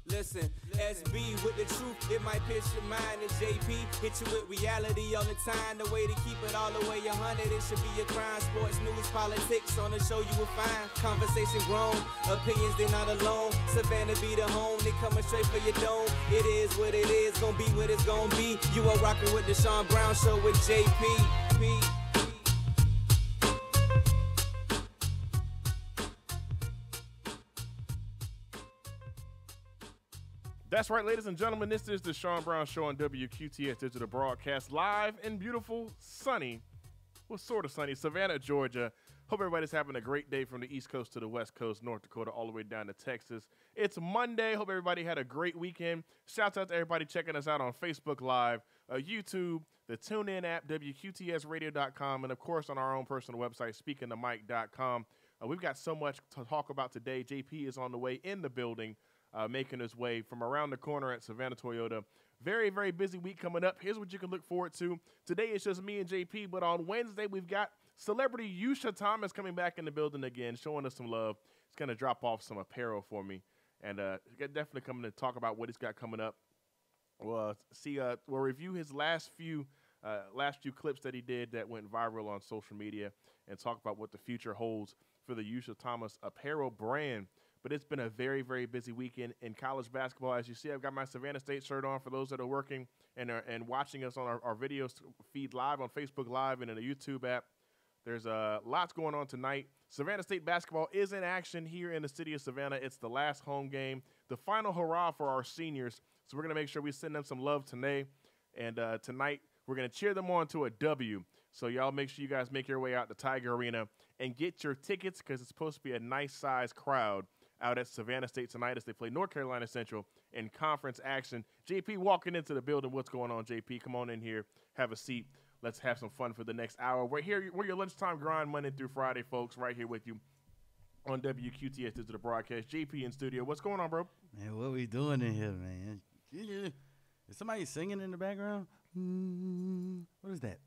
Listen, SB with the truth, it might pierce your mind. And JP hit you with reality all the time. The way to keep it all the way 100, it should be a crime. Sports, news, politics, on the show you will find. Conversation grown, opinions they not alone. Savannah be the home, they coming straight for your dome. It is what it is, gonna be what it's gonna be. You are rocking with the Sean Brown Show with JP. That's right, ladies and gentlemen. This is the Sean Brown Show on WQTS Digital Broadcast, live in beautiful, sunny, well, sort of sunny, Savannah, Georgia. Hope everybody's having a great day from the East Coast to the West Coast, North Dakota, all the way down to Texas. It's Monday. Hope everybody had a great weekend. Shouts out to everybody checking us out on Facebook Live, YouTube, the TuneIn app, WQTSradio.com, and, of course, on our own personal website, speakingthemic.com. We've got so much to talk about today. JP is on the way in the building. Making his way from around the corner at Savannah Toyota. Very, very busy week coming up. Here's what you can look forward to. Today it's just me and JP, but on Wednesday we've got celebrity Yusha Thomas coming back in the building again, showing us some love. He's going to drop off some apparel for me, and definitely coming to talk about what he's got coming up. We'll review his last few clips that he did that went viral on social media and talk about what the future holds for the Yusha Thomas apparel brand. But it's been a very, very busy weekend in college basketball. As you see, I've got my Savannah State shirt on for those that are working and watching us on our video feed live on Facebook Live and in the YouTube app. There's lots going on tonight. Savannah State basketball is in action here in the city of Savannah. It's the last home game, the final hurrah for our seniors. So we're going to make sure we send them some love today. And tonight, we're going to cheer them on to a W. So y'all make sure you guys make your way out to Tiger Arena and get your tickets because it's supposed to be a nice-sized crowd out at Savannah State tonight as they play North Carolina Central in conference action. JP walking into the building. What's going on, JP? Come on in here. Have a seat. Let's have some fun for the next hour. We're your lunchtime grind Monday through Friday, folks, right here with you on WQTS Digital Broadcast. JP in studio. What's going on, bro? Man, what we doing in here, man? Is somebody singing in the background? What is that?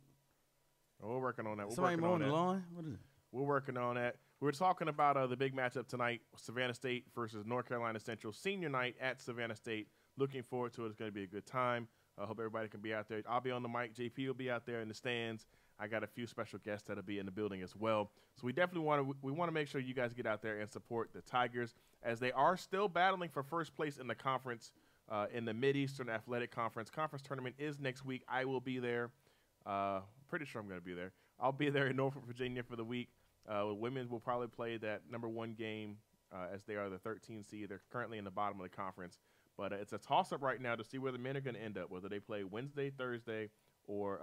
Oh, we're working on that. Somebody mowing the lawn? What is it? We're working on that. We're talking about the big matchup tonight, Savannah State versus North Carolina Central, senior night at Savannah State. Looking forward to it. It's going to be a good time. I hope everybody can be out there. I'll be on the mic. JP will be out there in the stands. I got a few special guests that'll be in the building as well. So we definitely want to make sure you guys get out there and support the Tigers as they are still battling for first place in the conference, in the Mid-Eastern Athletic Conference. Conference tournament is next week. I will be there. Pretty sure I'm going to be there. I'll be there in Norfolk, Virginia for the week. Women will probably play that number one game as they are the 13 seed. They're currently in the bottom of the conference. But it's a toss-up right now to see where the men are going to end up, whether they play Wednesday, Thursday, or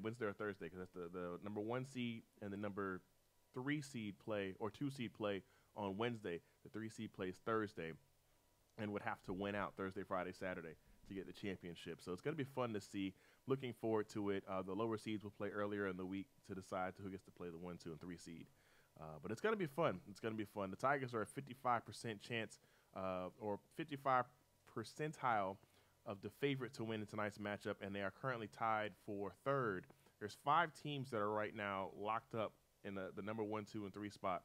Wednesday or Thursday, because that's the number one seed and the number 3 seed play or 2 seed play on Wednesday. The 3 seed plays Thursday and would have to win out Thursday, Friday, Saturday to get the championship. So it's going to be fun to see. Looking forward to it. The lower seeds will play earlier in the week to decide who gets to play the 1, 2, and 3 seed. But it's going to be fun. It's going to be fun. The Tigers are a 55% chance or 55 percentile of the favorite to win in tonight's matchup, and they are currently tied for third. There's 5 teams that are right now locked up in the number 1, 2, and 3 spot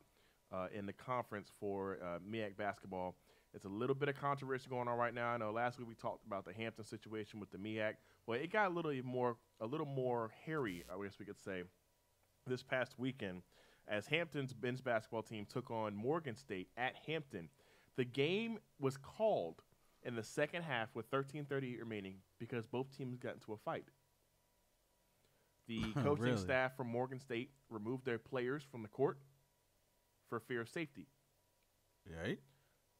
in the conference for MEAC basketball. It's a little bit of controversy going on right now. I know last week we talked about the Hampton situation with the MEAC. Well, it got a little more hairy, I guess we could say, this past weekend as Hampton's men's basketball team took on Morgan State at Hampton. The game was called in the second half with 13:38 remaining because both teams got into a fight. The coaching staff from Morgan State removed their players from the court for fear of safety. Right.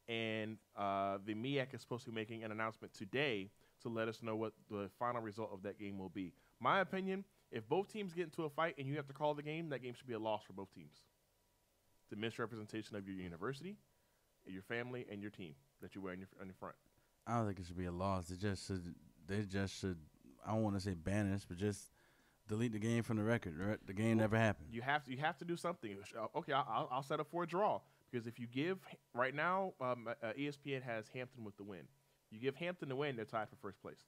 And the MEAC is supposed to be making an announcement today to let us know what the final result of that game will be. My opinion, if both teams get into a fight and you have to call the game, that game should be a loss for both teams. It's a misrepresentation of your university, your family, and your team that you wear on your front. I don't think it should be a loss. They just should, I don't want to say banish, but just delete the game from the record. Right? The game never happened. You have to do something. Okay, I'll set up for a draw. Because if you give right now, ESPN has Hampton with the win. You give Hampton the win, they're tied for first place.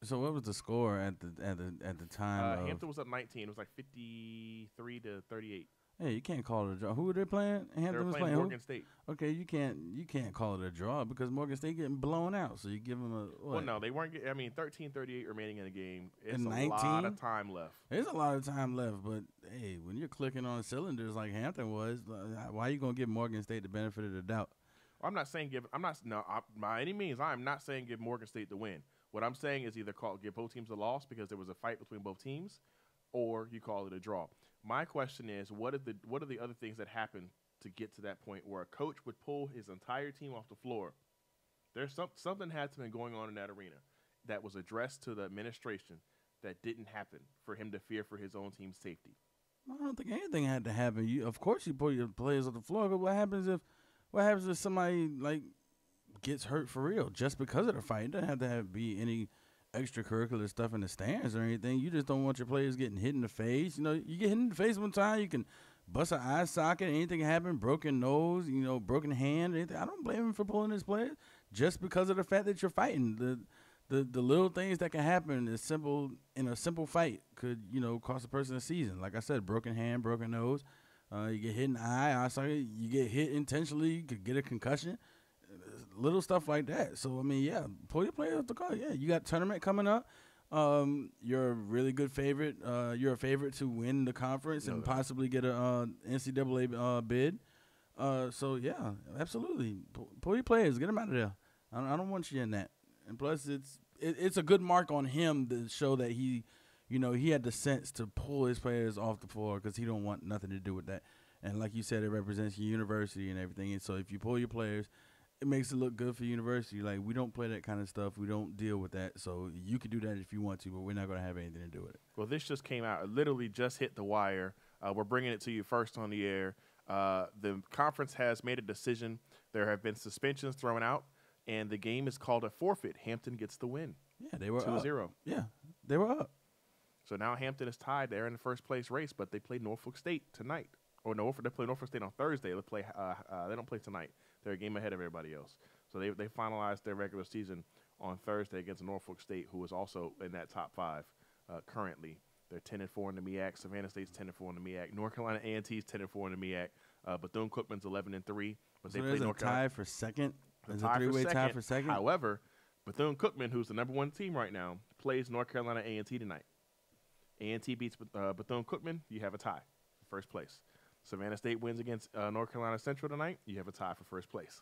So what was the score at the time? Hampton was up 19. It was like 53 to 38. Hey, you can't call it a draw. Who were they playing? Hampton was playing Morgan State. Okay, you can't call it a draw because Morgan State getting blown out. So you give them a what? Well, no, they weren't. 13:38 remaining in the game. It's And a 19? lot of time left. There's a lot of time left, but hey, when you're clicking on cylinders like Hampton was, why are you gonna give Morgan State the benefit of the doubt? I'm not saying by any means. I'm not saying give Morgan State the win. What I'm saying is either give both teams a loss because there was a fight between both teams, or you call it a draw. My question is, what are the other things that happen to get to that point where a coach would pull his entire team off the floor? There's something had to be going on in that arena that was addressed to the administration that didn't happen for him to fear for his own team's safety. I don't think anything had to happen. Of course, you pull your players off the floor, but what happens if somebody like gets hurt for real just because of the fight? It doesn't have to be any extracurricular stuff in the stands or anything. You just don't want your players getting hit in the face. You get hit in the face one time, you can bust an eye socket, anything happen, broken nose, broken hand, anything. I don't blame him for pulling his players just because of the fact that you're fighting. The little things that can happen in a simple fight could, cost a person a season. Like I said, broken hand, broken nose. You get hit in the eye socket, you get hit intentionally, you could get a concussion. Little stuff like that. So, pull your players off the card. Yeah, you got tournament coming up. You're a really good favorite. You're a favorite to win the conference and possibly get a NCAA bid. So, yeah, absolutely. Pull your players. Get them out of there. I don't want you in that. And plus, it's a good mark on him to show that he had the sense to pull his players off the floor because he don't want nothing to do with that. And like you said, it represents your university and everything. And so if you pull your players, it makes it look good for university. Like, we don't play that kind of stuff. We don't deal with that. So you can do that if you want to, but we're not going to have anything to do with it. Well, this just came out. It literally just hit the wire. We're bringing it to you first on the air. The conference has made a decision. There have been suspensions thrown out, and the game is called a forfeit. Hampton gets the win. Yeah, they were 2-0. Yeah, they were up. So now Hampton is tied. They're in the first place race, but they play Norfolk State tonight. Or they play Norfolk State on Thursday. They don't play tonight. They're a game ahead of everybody else. So they finalized their regular season on Thursday against Norfolk State, who is also in that top 5 currently. They're 10-4 in the MEAC. Savannah State's 10-4 in the MEAC. North Carolina A&T's 10-4 in the MEAC. Bethune-Cookman's 11-3. But so there's a tie for second. There's a three-way tie for second. However, Bethune-Cookman, who's the number 1 team right now, plays North Carolina A&T tonight. A&T beats Bethune-Cookman. You have a tie for first place. Savannah State wins against North Carolina Central tonight. You have a tie for first place.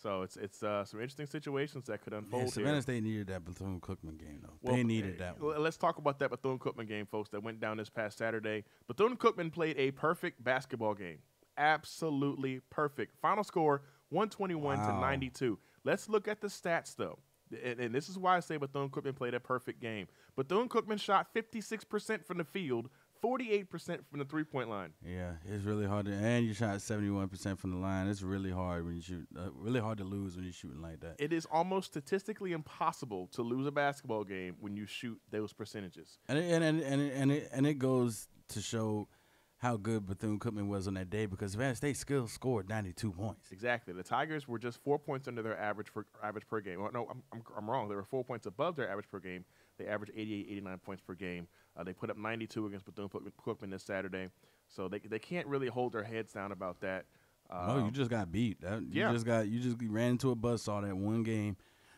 So it's some interesting situations that could unfold here. Savannah State needed that Bethune-Cookman game, though. They needed that one. Let's talk about that Bethune-Cookman game, folks, that went down this past Saturday. Bethune-Cookman played a perfect basketball game. Absolutely perfect. Final score, 121-92. Let's look at the stats, though. And this is why I say Bethune-Cookman played a perfect game. Bethune-Cookman shot 56% from the field, 48% from the three-point line. Yeah, it's really hard and you shot 71% from the line. It's really hard when you shoot. Really hard to lose when you're shooting like that. It is almost statistically impossible to lose a basketball game when you shoot those percentages. And it goes to show how good Bethune-Cookman was on that day because Savannah State still scored 92 points. Exactly. The Tigers were just 4 points under their average per game. Well, no, I'm wrong. They were 4 points above their average per game. They averaged 88, 89 points per game. They put up 92 against Bethune-Cookman this Saturday. So they can't really hold their heads down about that. No, you just got beat. You just ran into a buzzsaw that one game.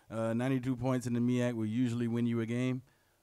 92 points in the MEAC will usually win you a game.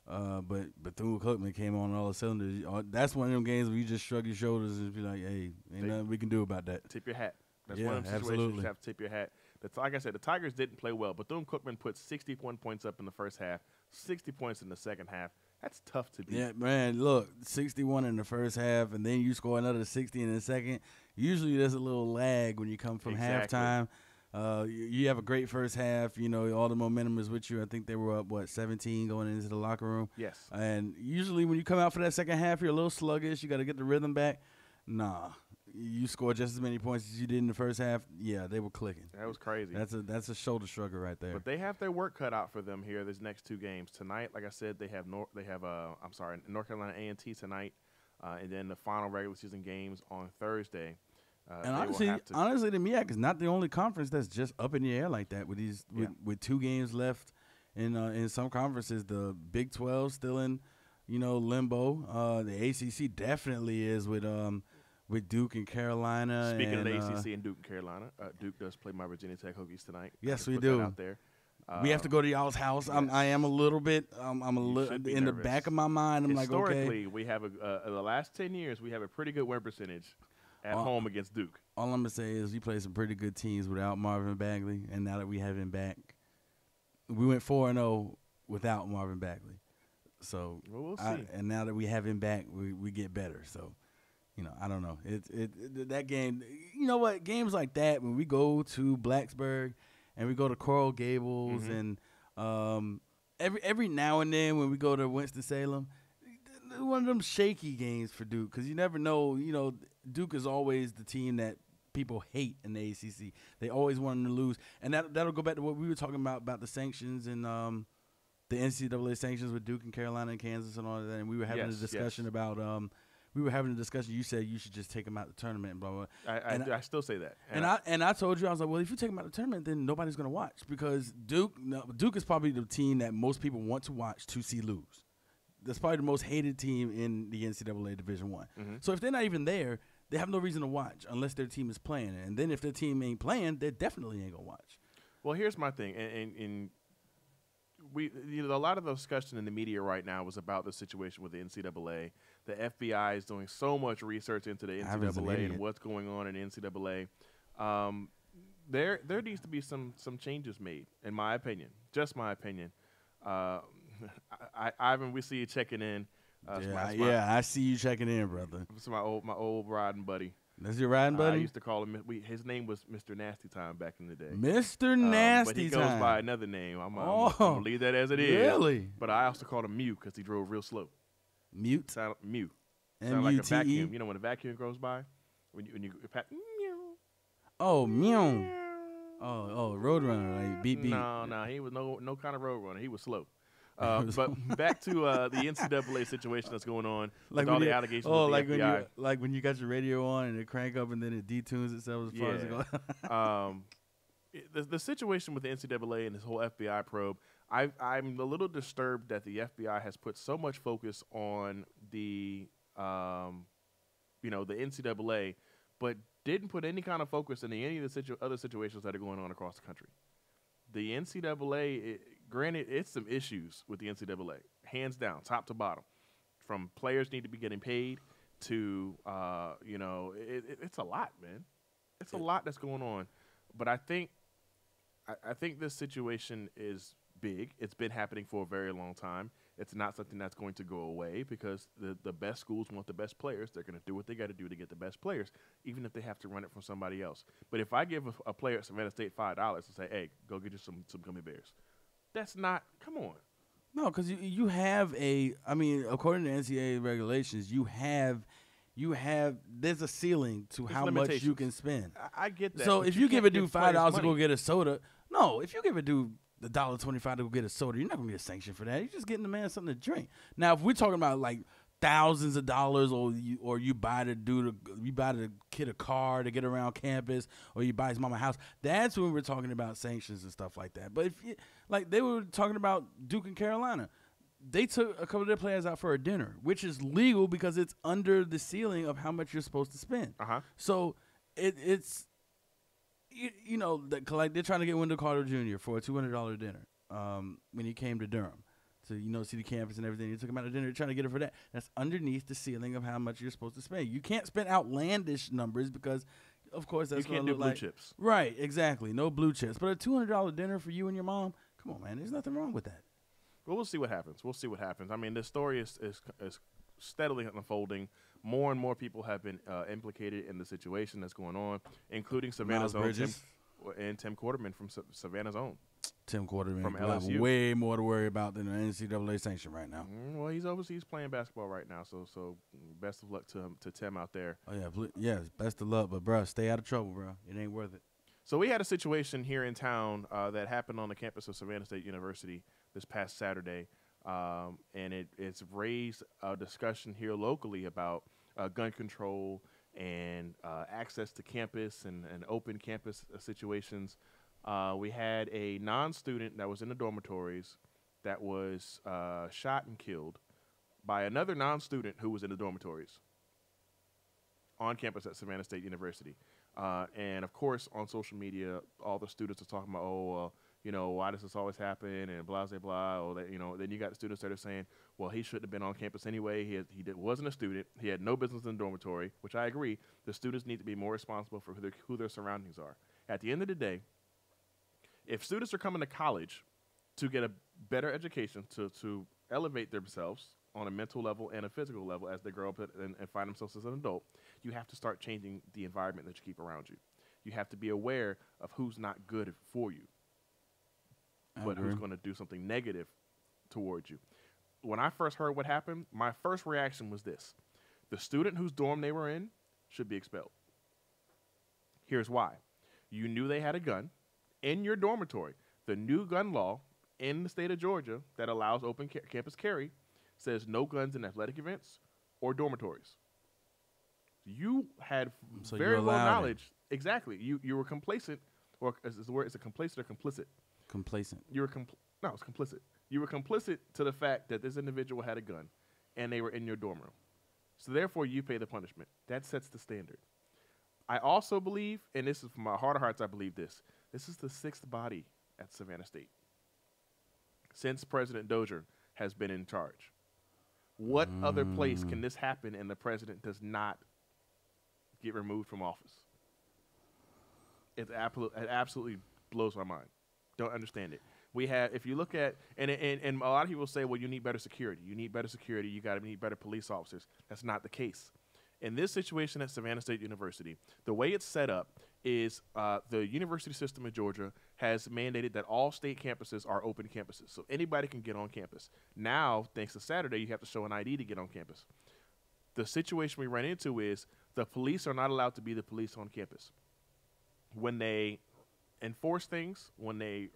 But Bethune-Cookman came on all the cylinders. That's one of them games where you just shrug your shoulders and be like, hey, ain't nothing we can do about that. Tip your hat. That's one of them situations absolutely. You have to tip your hat. Like I said, the Tigers didn't play well. Bethune-Cookman put 61 points up in the first half, 60 points in the second half. That's tough to beat. Yeah, man, look, 61 in the first half, and then you score another 60 in the second. Usually there's a little lag when you come from halftime. You have a great first half. All the momentum is with you. I think they were up, 17 going into the locker room? Yes. And usually when you come out for that second half, you're a little sluggish. You got to get the rhythm back. Nah. You score just as many points as you did in the first half. Yeah, they were clicking. That was crazy. That's a shoulder shrugger right there. But they have their work cut out for them here. These next 2 games tonight. Like I said, they have North Carolina A&T tonight, and then the final regular season games on Thursday. And honestly, the MEAC is not the only conference that's just up in the air like that with with 2 games left. In some conferences, the Big 12 still in limbo. The ACC definitely is with with Duke and Carolina. Speaking and, of the ACC and Duke and Carolina, Duke does play my Virginia Tech Hokies tonight. Yes, we put do. That out there. We have to go to y'all's house. Yes. I am a little bit. I'm a little in the back of my mind. I'm like, okay. Historically, we have the last 10 years, we have a pretty good win percentage at home against Duke. All I'm gonna say is we played some pretty good teams without Marvin Bagley, and now that we have him back, we went 4-0 without Marvin Bagley. So we'll see. And now that we have him back, we get better. So. I don't know. That game. You know what? Games like that, when we go to Blacksburg and we go to Coral Gables, and every now and then when we go to Winston-Salem, one of them shaky games for Duke, because you never know. Duke is always the team that people hate in the ACC. They always want them to lose, and that'll go back to what we were talking about the sanctions and the NCAA sanctions with Duke and Carolina and Kansas and all of that. And we were having a discussion about. We were having a discussion. You said you should just take them out of the tournament and blah, blah, blah. I still say that. And I told you, I was like, well, if you take them out of the tournament, then nobody's going to watch, because Duke is probably the team that most people want to watch to see lose. That's probably the most hated team in the NCAA Division I. So if they're not even there, they have no reason to watch unless their team is playing. And then if their team ain't playing, they definitely ain't going to watch. Well, here's my thing. And we, a lot of the discussion in the media right now was about the situation with the NCAA. The FBI is doing so much research into the NCAA and what's going on in the NCAA. There needs to be some changes made, in my opinion. Just my opinion. Ivan, we see you checking in. I see you checking in, brother. This is my old riding buddy. That's your riding buddy? I used to call him. His name was Mr. Nasty Time back in the day. Mr. Nasty Time. But he goes by another name. I'm gonna leave that as it is. Really? But I also called him Mew because he drove real slow. Mute? Mew. M-U-T-E? Sound like a vacuum. You know when a vacuum goes by? When you mew. Oh, meow. Oh, Roadrunner, like beep beep. No, he was no kind of Roadrunner. He was slow. But back to the NCAA situation that's going on with all the allegations of the FBI. When you got your radio on and it crank up and then it detunes itself as far as it goes. The situation with the NCAA and this whole FBI probe, I'm a little disturbed that the FBI has put so much focus on the NCAA, but didn't put any kind of focus in any of the other situations that are going on across the country. The NCAA, granted, it's some issues with the NCAA, hands down, top to bottom. From players need to be getting paid to, it's a lot, man. It's a lot that's going on. But I think this situation is big. It's been happening for a very long time. It's not something that's going to go away because the best schools want the best players. They're going to do what they got to do to get the best players, even if they have to run it from somebody else. But if I give a player at Savannah State $5 and say, hey, go get you some gummy bears, that's not – come on. No, because you have according to NCAA regulations, you have there's a ceiling to how much you can spend. I get that. So if you give a dude $5 to go get a soda, no, if you give a dude the $1.25 to go get a soda, you're not gonna get a sanction for that. You're just getting the man something to drink. Now, if we're talking about like thousands of dollars, or you buy the kid a car to get around campus, or you buy his mama a house, that's when we're talking about sanctions and stuff like that. But if they were talking about Duke and Carolina, they took a couple of their players out for a dinner, which is legal because it's under the ceiling of how much you're supposed to spend. So it's. They're trying to get Wendell Carter Jr. for a $200 dinner when he came to Durham to, see the campus and everything. He took him out to dinner. They're trying to get it for that. That's underneath the ceiling of how much you're supposed to spend. You can't spend outlandish numbers because, of course, that's going to look like. You can't do blue chips. Right, exactly. No blue chips. But a $200 dinner for you and your mom, come on, man. There's nothing wrong with that. Well, we'll see what happens. I mean, this story is steadily unfolding. More and more people have been implicated in the situation that's going on, incling Savannah's own Tim Quarterman from Savannah's own. Tim Quarterman from LSU. Way more to worry about than the NCAA sanction right now. Well, he's overseas playing basketball right now, so best of luck to Tim out there. Oh yeah, best of luck, but bro, stay out of trouble, bro. It ain't worth it. So we had a situation here in town that happened on the campus of Savannah State University this past Saturday. And it's raised a discussion here locally about gun control and access to campus and open campus situations. We had a non-student that was in the dormitories that was shot and killed by another non-student who was in the dormitories. on campus at Savannah State University. And, of course, on social media, all the students are talking about, why does this always happen, and blah, blah, blah. Or that, then you got the students that are saying, well, he shouldn't have been on campus anyway. He wasn't a student. He had no business in the dormitory, which I agree. The students need to be more responsible for who their surroundings are. At the end of the day, if students are coming to college to get a better education, to elevate themselves on a mental level and a physical level as they grow up and find themselves as an adult, you have to start changing the environment that you keep around you. You have to be aware of who's not good for you, but who's going to do something negative towards you. When I first heard what happened, my first reaction was this. The student whose dorm they were in should be expelled. Here's why. You knew they had a gun in your dormitory. The new gun law in the state of Georgia that allows open campus carry says no guns in athletic events or dormitories. You had very low knowledge. Exactly. You were complacent, or is the word? Is it complacent or complicit? Complacent. You were no, it's complicit. You were complicit to the fact that this individual had a gun, and they were in your dorm room. So therefore, you pay the punishment. That sets the standard. I also believe, and this is from my heart of hearts, I believe this. This is the sixth body at Savannah State since President Dozier has been in charge. What other place can this happen and the president does not get removed from office? It absolutely blows my mind. Don't understand it. We have, if you look at, and a lot of people say, well, you need better security. You need better security. You need better police officers. That's not the case. In this situation at Savannah State University, the way it's set up is the university system in Georgia has mandated that all state campuses are open campuses, so anybody can get on campus. Now, thanks to Saturday, you have to show an ID to get on campus. The situation we run into is the police are not allowed to be the police on campus. When they enforce things, when they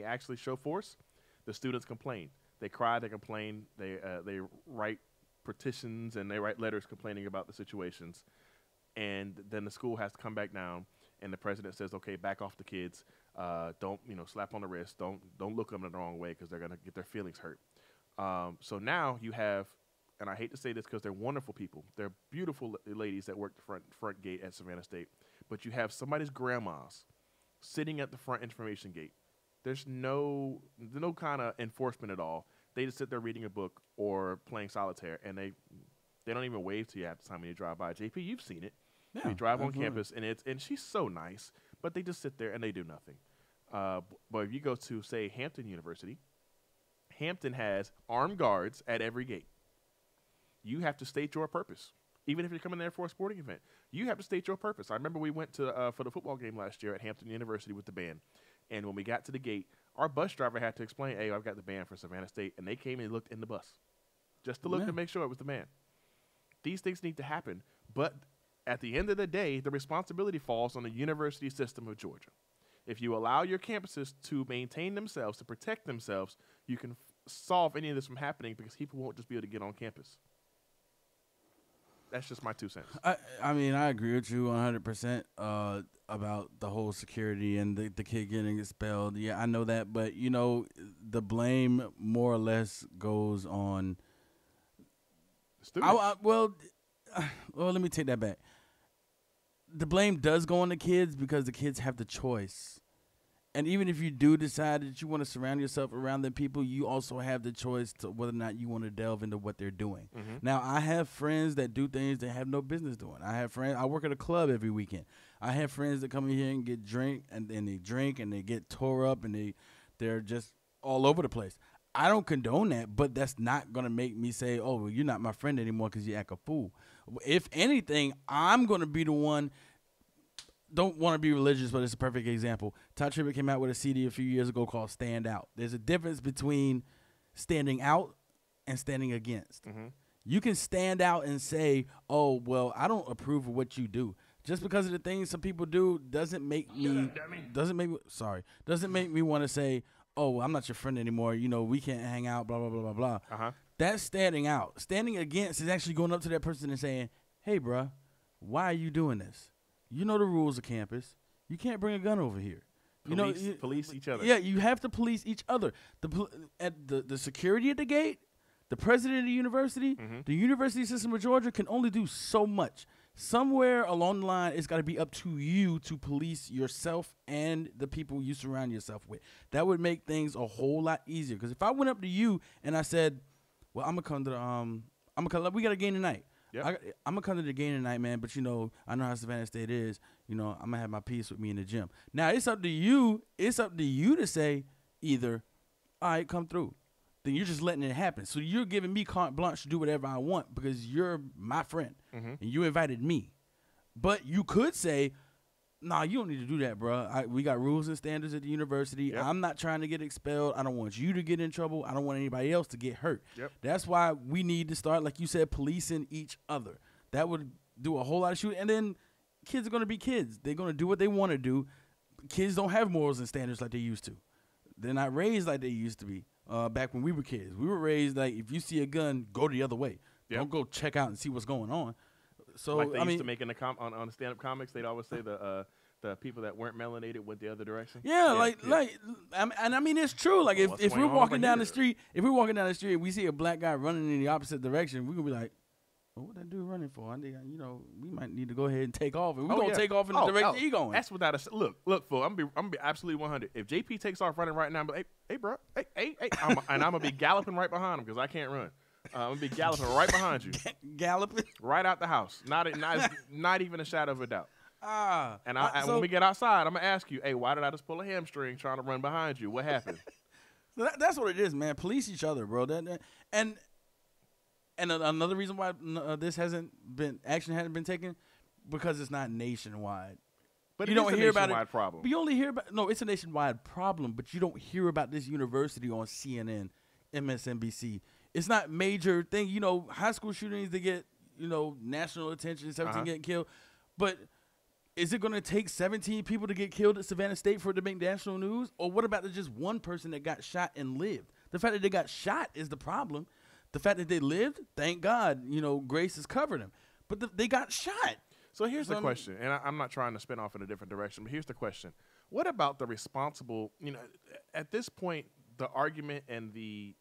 actually show force, the students complain. They cry, they complain, they write petitions and they write letters complaining about the situations, and then the school has to come back down, and the president says, okay, back off the kids, don't slap on the wrist, don't look them the wrong way because they're gonna get their feelings hurt. So now you have, and I hate to say this because they're wonderful people, they're beautiful ladies that work the front gate at Savannah State, but you have somebody's grandmas sitting at the front information gate. There's no kind of enforcement at all. They just sit there reading a book or playing solitaire, and they don't even wave to you at the time when you drive by. JP, you've seen it. Yeah, you drive on campus, and she's so nice, but they just sit there and they do nothing. But if you go to, say, Hampton University, Hampton has armed guards at every gate. You have to state your purpose. Even if you're coming there for a sporting event, you have to state your purpose. I remember we went to for the football game last year at Hampton University with the band, and when we got to the gate, our bus driver had to explain, hey, I've got the band for Savannah State, and they came and looked in the bus just to look to make sure it was the band. These things need to happen, but at the end of the day, the responsibility falls on the university system of Georgia. If you allow your campuses to maintain themselves, to protect themselves, you can solve any of this from happening because people won't just be able to get on campus. That's just my 2 cents. I mean, I agree with you 100% about the whole security and the kid getting expelled. Yeah, I know that. But, the blame more or less goes on students. Well, let me take that back. The blame does go on the kids because the kids have the choice. And even if you do decide that you want to surround yourself around the people, you also have the choice to whether or not you want to delve into what they're doing. Mm-hmm. Now, I have friends that do things they have no business doing. I have friends. I work at a club every weekend. I have friends that come in here and get drink, and they drink, and they get tore up, and they're just all over the place. I don't condone that, but that's not going to make me say, oh, well, you're not my friend anymore because you act a fool. If anything, I'm going to be the one. Don't want to be religious, but it's a perfect example. Todd Tribbett came out with a CD a few years ago called Stand Out. There's a difference between standing out and standing against. Mm-hmm. You can stand out and say, oh, well, I don't approve of what you do. Just because of the things some people do doesn't make me want to say, oh, well, I'm not your friend anymore. We can't hang out, blah, blah, blah, blah, blah. Uh-huh. That's standing out. Standing against is actually going up to that person and saying, hey, bruh, why are you doing this? You know the rules of campus. You can't bring a gun over here. Police each other. Yeah, you have to police each other. The security at the gate, The president of the university system of Georgia can only do so much. Somewhere along the line, it's got to be up to you to police yourself and the people you surround yourself with. That would make things a whole lot easier. Because if I went up to you and I said, well, I'm going to come to the, we got a game tonight. Yep. I'm going to come to the game tonight, man. But, I know how Savannah State is. I'm going to have my piece with me in the gym. Now, it's up to you. It's up to you to say either, all right, come through. Then you're just letting it happen. So you're giving me carte blanche to do whatever I want because you're my friend and you invited me. But you could say, nah, you don't need to do that, bro. We got rules and standards at the university. Yep. I'm not trying to get expelled. I don't want you to get in trouble. I don't want anybody else to get hurt. Yep. That's why we need to start, like you said, policing each other. That would do a whole lot of shooting. And then kids are going to be kids. They're going to do what they want to do. Kids don't have morals and standards like they used to. They're not raised like they used to be. Back when we were kids, we were raised like if you see a gun, go the other way. Yep. Don't go check out and see what's going on. So like they used to make in the on stand-up comics, they'd always say the people that weren't melanated went the other direction. Yeah, and I mean it's true. Like if we're walking down the street, and we see a black guy running in the opposite direction, we're gonna be like, well, what that dude running for? I think, we might need to go ahead and take off, and we're gonna take off in the direction he going. That's without a look, fool. I'm gonna be absolutely 100. If JP takes off running right now, I'm like, hey, bro, hey, and I'm gonna be galloping right behind him because I can't run. I'm gonna be galloping right behind you, galloping right out the house. Not even a shadow of a doubt. And so when we get outside, I'm gonna ask you, hey, why did I just pull a hamstring trying to run behind you? What happened? That's what it is, man. Police each other, bro. And another reason why this hasn't been taken, because it's not nationwide. But you don't hear about it. Problem. But you only hear about it's a nationwide problem. But you don't hear about this university on CNN, MSNBC. It's not major thing. High school shootings, they get national attention. 17 getting killed, but is it going to take 17 people to get killed at Savannah State for it to make national news? Or what about the just one person that got shot and lived? The fact that they got shot is the problem. The fact that they lived, thank God, grace has covered them. But they got shot. So here's the question, and I'm not trying to spin off in a different direction, but here's the question. What about the responsible, at this point, the argument and the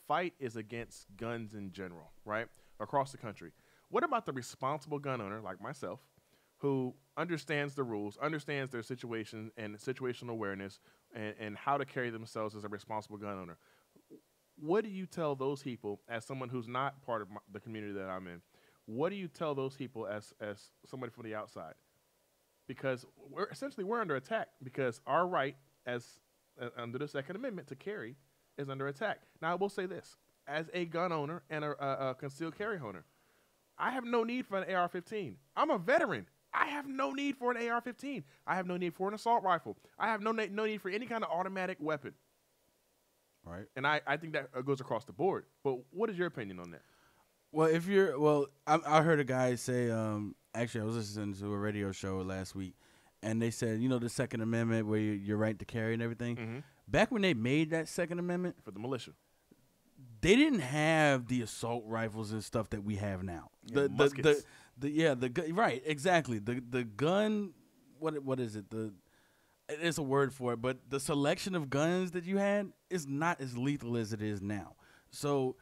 fight is against guns in general, right, across the country. What about the responsible gun owner, like myself, who understands the rules, understands their situation and situational awareness and how to carry themselves as a responsible gun owner? What do you tell those people as someone who's not part of the community that I'm in? What do you tell those people as somebody from the outside? Because we're under attack because our right as under the Second Amendment to carry is under attack. Now, I will say this. As a gun owner and a concealed carry owner, I have no need for an AR-15. I'm a veteran. I have no need for an AR-15. I have no need for an assault rifle. I have no need for any kind of automatic weapon. Right. And I think that goes across the board. But what is your opinion on that? Well, I heard a guy say, actually, I was listening to a radio show last week, and they said, the Second Amendment where your right to carry and everything. Mm-hmm. Back when they made that Second Amendment. For the militia. They didn't have the assault rifles and stuff that we have now. Muskets. Right, exactly. The gun, what is it? It's a word for it, but the selection of guns that you had is not as lethal as it is now. So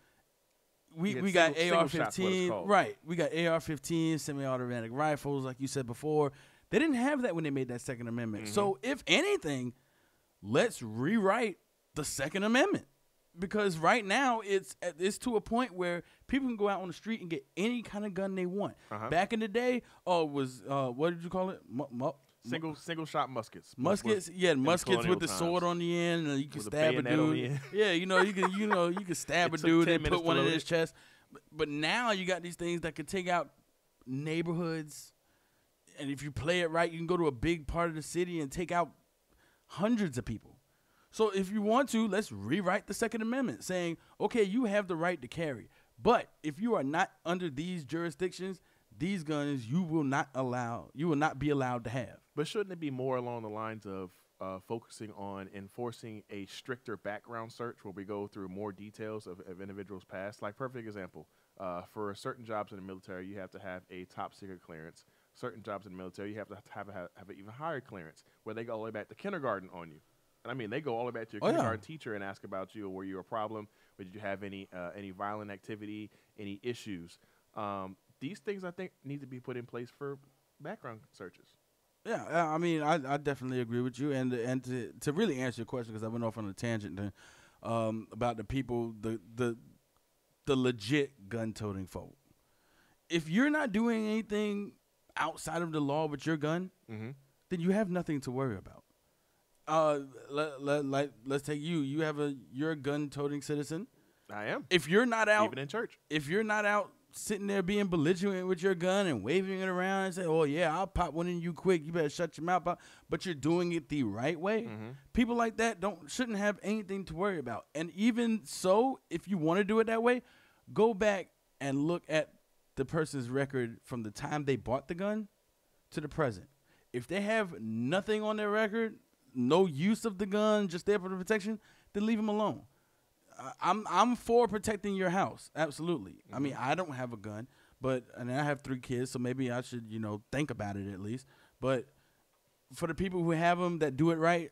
we got AR-15, right? We got AR-15, semi-automatic rifles, like you said before. They didn't have that when they made that Second Amendment. Mm-hmm. So if anything, let's rewrite the Second Amendment, because right now it's to a point where people can go out on the street and get any kind of gun they want. Uh-huh. Back in the day, it was what did you call it? Single shot muskets. Muskets with the sword on the end, and you can stab a dude. Yeah, you can stab a dude and put one in his chest. But now you got these things that could take out neighborhoods, and if you play it right, you can go to a big part of the city and take out hundreds of people. So if you want to, let's rewrite the Second Amendment, saying, okay, you have the right to carry, but if you are not under these jurisdictions, these guns you will not be allowed to have. But shouldn't it be more along the lines of focusing on enforcing a stricter background search where we go through more details of individuals' past? Like, perfect example, for certain jobs in the military, you have to have a top secret clearance. Certain jobs in the military, you have to have an even higher clearance where they go all the way back to kindergarten on you. And I mean, they go all the way back to your kindergarten teacher and ask about you, or were you a problem? Or did you have any violent activity, any issues? These things I think need to be put in place for background searches. Yeah, I mean, I definitely agree with you. And to really answer your question, because I went off on a tangent then, about the people, the legit gun-toting folk. If you're not doing anything outside of the law with your gun, then you have nothing to worry about. Let's take you. You're a gun-toting citizen. I am. If you're not out, even in church, if you're not out sitting there being belligerent with your gun and waving it around and say, "Oh yeah, I'll pop one in you quick. You better shut your mouth up." But you're doing it the right way. People like that shouldn't have anything to worry about. And even so, if you want to do it that way, go back and look at the person's record from the time they bought the gun to the present. If they have nothing on their record, no use of the gun, just there for the protection, then leave them alone. I'm for protecting your house, absolutely. I mean, I don't have a gun, and I have 3 kids, so maybe I should, think about it at least. But for the people who have them that do it right,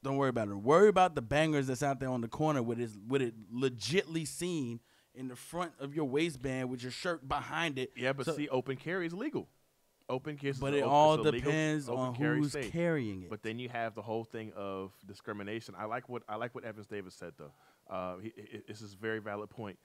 don't worry about it. Worry about the bangers that's out there on the corner with it legitly seen in the front of your waistband with your shirt behind it. Yeah, but see, open carry is legal. Open carry, but it all depends on who's carrying it. But then you have the whole thing of discrimination. I like what Evans Davis said though. This is a very valid point.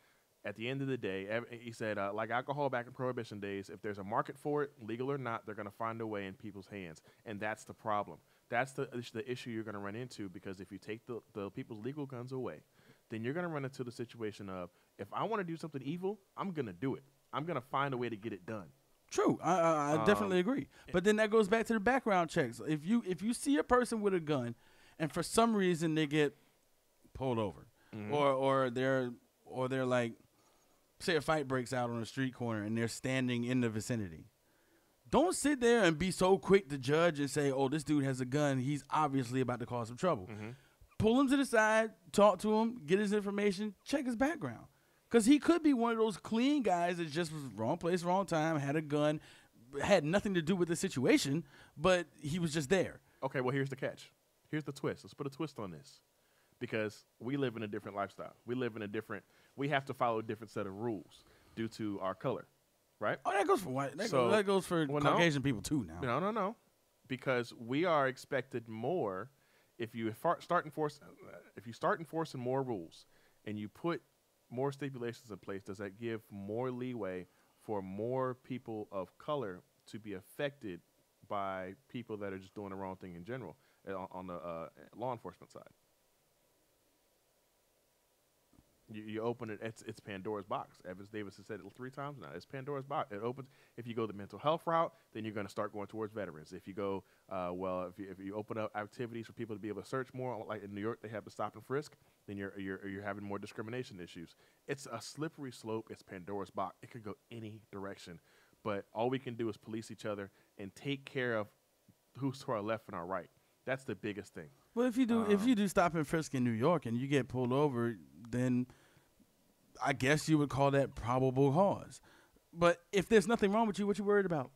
At the end of the day, he said, like alcohol back in Prohibition days, if there's a market for it, legal or not, they're going to find a way in people's hands, and that's the problem. That's the issue you're going to run into, because if you take the people's legal guns away, then you're going to run into the situation of, if I want to do something evil, I'm going to do it. I'm going to find a way to get it done. True, I definitely agree. But then that goes back to the background checks. If you see a person with a gun, and for some reason they get pulled over, or they're like, say a fight breaks out on a street corner and they're standing in the vicinity, don't sit there and be so quick to judge and say, "Oh, this dude has a gun. He's obviously about to cause some trouble." Pull him to the side, talk to him, get his information, check his background. Because he could be one of those clean guys that just was wrong place, wrong time, had a gun, had nothing to do with the situation, but he was just there. Okay, well, here's the catch. Here's the twist. Let's put a twist on this. Because we live in a different lifestyle. We have to follow a different set of rules due to our color, right? Oh, that goes for white. That goes for Caucasian people too now. No. Because we are expected more if you start enforcing more rules and you put more stipulations in place, does that give more leeway for more people of color to be affected by people that are just doing the wrong thing in general on the law enforcement side? You open it, it's Pandora's box. Evans Davis has said it 3 times now. It's Pandora's box. It opens. If you go the mental health route, then you're going to start going towards veterans. If you go, if you open up activities for people to be able to search more, like in New York they have the stop and frisk, then you're having more discrimination issues. It's a slippery slope. It's Pandora's box. It could go any direction. But all we can do is police each other and take care of who's to our left and our right. That's the biggest thing. Well, if you do stop and frisk in New York and you get pulled over, then I guess you would call that probable cause. But if there's nothing wrong with you, what you worried about?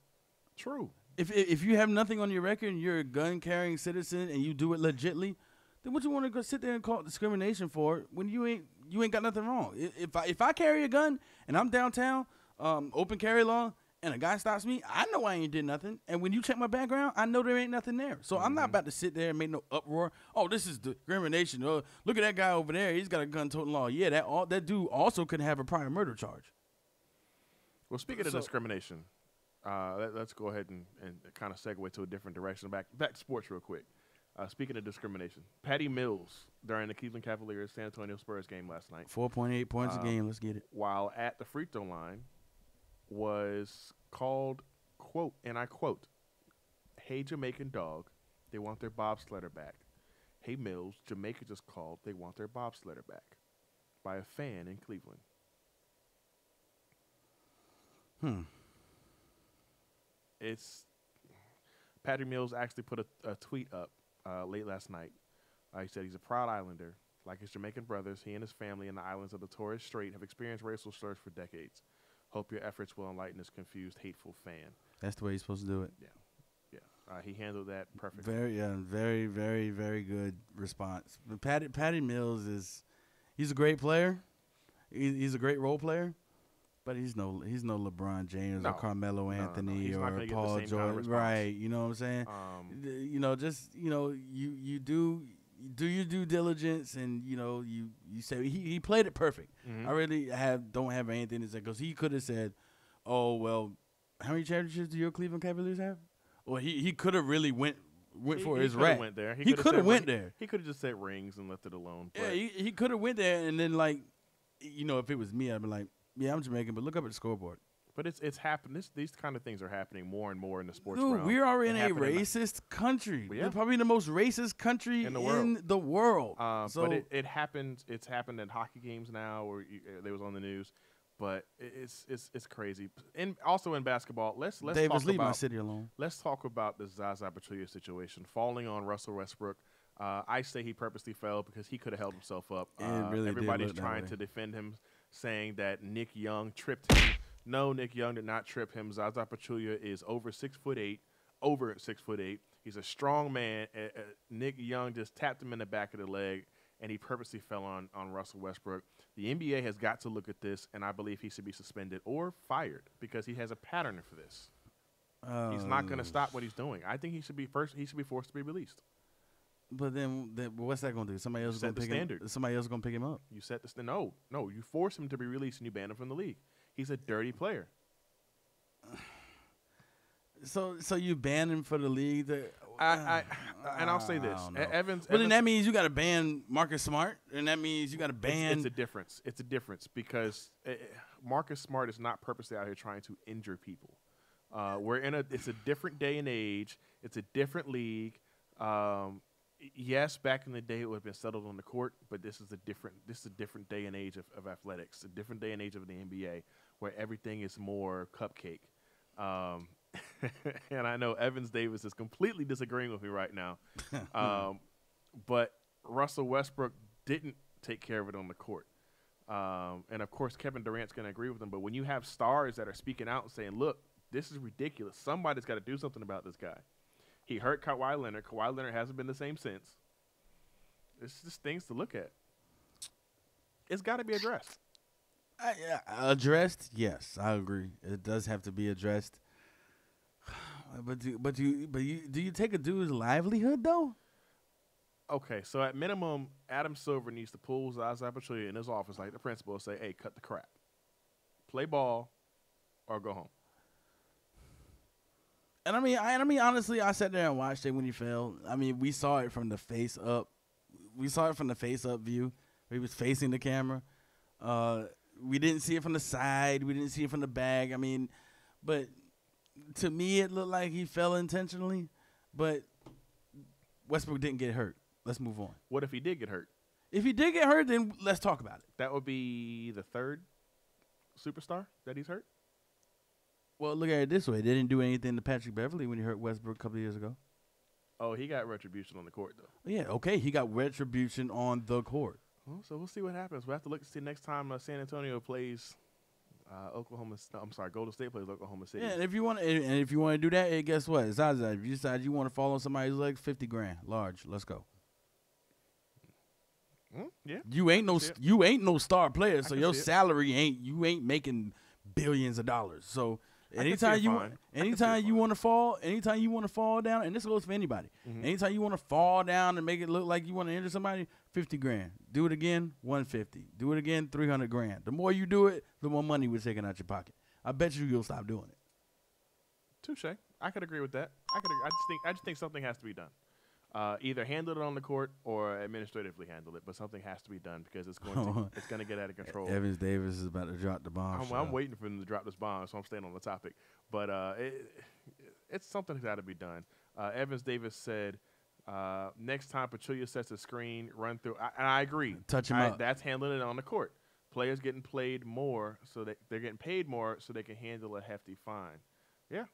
True. If you have nothing on your record and you're a gun-carrying citizen and you do it legitly, then what you want to go sit there and call it discrimination for when you ain't got nothing wrong? If I carry a gun and I'm downtown, open carry law, and a guy stops me, I know I ain't did nothing. And when you check my background, I know there ain't nothing there. So I'm not about to sit there and make no uproar. Oh, this is discrimination. Oh, look at that guy over there. He's got a gun-toting law. Yeah, that dude also could have a prior murder charge. Well, speaking of discrimination, let's go ahead and kind of segue to a different direction. Back to sports real quick. Speaking of discrimination, Patty Mills during the Cleveland Cavaliers San Antonio Spurs game last night. 4.8 points a game. Let's get it. While at the free throw line, was called, quote, and I quote, "Hey, Jamaican dog, they want their bobsledder back. Hey, Mills, Jamaica just called, they want their bobsledder back," by a fan in Cleveland. It's Patty Mills actually put a tweet up late last night. He said he's a proud Islander. Like his Jamaican brothers, he and his family in the islands of the Torres Strait have experienced racial slurs for decades. Hope your efforts will enlighten this confused, hateful fan. That's the way he's supposed to do it. Yeah. He handled that perfectly. Very, very, very good response. But Patty Mills he's a great player. He's a great role player, but he's no LeBron James or Carmelo Anthony He's or not gonna get Paul the same George. kind of response. Right? You know what I'm saying? You do your due diligence, and you say he played it perfect. Mm-hmm. I really don't have anything to say because he could have said, "Oh well, how many championships do your Cleveland Cavaliers have?" Or he could have really went for his rat. Went there. He could have went there. He could have just said rings and left it alone. Yeah, he could have went there, and then if it was me, I'd be like, yeah, I'm Jamaican, but look up at the scoreboard. But it's happened. These kind of things are happening more and more in the sports Dude, realm. we are in a racist country. Yeah. We're probably the most racist country in the world. But it happens. It's happened in hockey games now, where they was on the news. But it's crazy. And also in basketball, let's Davis, talk leave about my city alone. Let's talk about the Zaza Pachulia situation falling on Russell Westbrook. I say he purposely fell because he could have held himself up. Really everybody's trying to defend him, saying that Nick Young tripped him. No, Nick Young did not trip him. Zaza Pachulia is over 6'8", over 6'8". He's a strong man. Nick Young just tapped him in the back of the leg, and he purposely fell on Russell Westbrook. The NBA has got to look at this, and I believe he should be suspended or fired because he has a pattern for this. He's not going to stop what he's doing. I think he should be forced to be released. But then what's that going to do? Somebody else is going to pick him. Somebody else is going to pick him up. You set the standard. No. You force him to be released and you ban him from the league. He's a dirty player. So you ban him for the league? And I'll say this, Evans. But then that means you got to ban Marcus Smart, and that means you got to ban. It's a difference. It's a difference because Marcus Smart is not purposely out here trying to injure people. It's a different day and age. It's a different league. Yes, back in the day it would have been settled on the court, but this is a different day and age of athletics, a different day and age of the NBA where everything is more cupcake. And I know Evans Davis is completely disagreeing with me right now. But Russell Westbrook didn't take care of it on the court. And, of course, Kevin Durant's going to agree with him. But when you have stars that are speaking out and saying, look, this is ridiculous. Somebody's got to do something about this guy. He hurt Kawhi Leonard. Kawhi Leonard hasn't been the same since. It's just things to look at. It's got to be addressed. Addressed? Yes, I agree. It does have to be addressed. But do you take a dude's livelihood though? Okay, so at minimum, Adam Silver needs to pull Zaza Pachulia in his office like the principal and say, "Hey, cut the crap, play ball, or go home." And I mean, honestly, I sat there and watched it when he fell. I mean, we saw it from the face up. We saw it from the face up view. He was facing the camera. We didn't see it from the side. We didn't see it from the back. I mean, but to me, it looked like he fell intentionally. But Westbrook didn't get hurt. Let's move on. What if he did get hurt? If he did get hurt, then let's talk about it. That would be the third superstar that he's hurt? Well, look at it this way. They didn't do anything to Patrick Beverley when he hurt Westbrook a couple of years ago. Oh, he got retribution on the court, though. Yeah, okay. He got retribution on the court. Well, so we'll see what happens. We'll have to look to see next time San Antonio plays Golden State plays Oklahoma City. Yeah, and if you want to do that, hey, guess what? Zaza, if you decide you want to fall on somebody's leg, $50,000, large. Let's go. Yeah. You ain't no star player, so your salary ain't making billions of dollars. So anytime you want to fall down, and this goes for anybody. Mm-hmm. Anytime you want to fall down and make it look like you want to injure somebody, $50,000. Do it again, $150. Do it again, $300,000. The more you do it, the more money we're taking out your pocket. I bet you'll stop doing it. Touche. I could agree with that. I just think something has to be done. Either handle it on the court or administratively handle it, but something has to be done because it's going to get out of control. Evans Davis is about to drop the bomb. I'm waiting for him to drop this bomb, so I'm staying on the topic. But it's something that's got to be done. Evans Davis said, next time Pachulia sets a screen, run through. And I agree. Touch him up. That's handling it on the court. Players getting played more, so they're getting paid more, so they can handle a hefty fine. Yeah.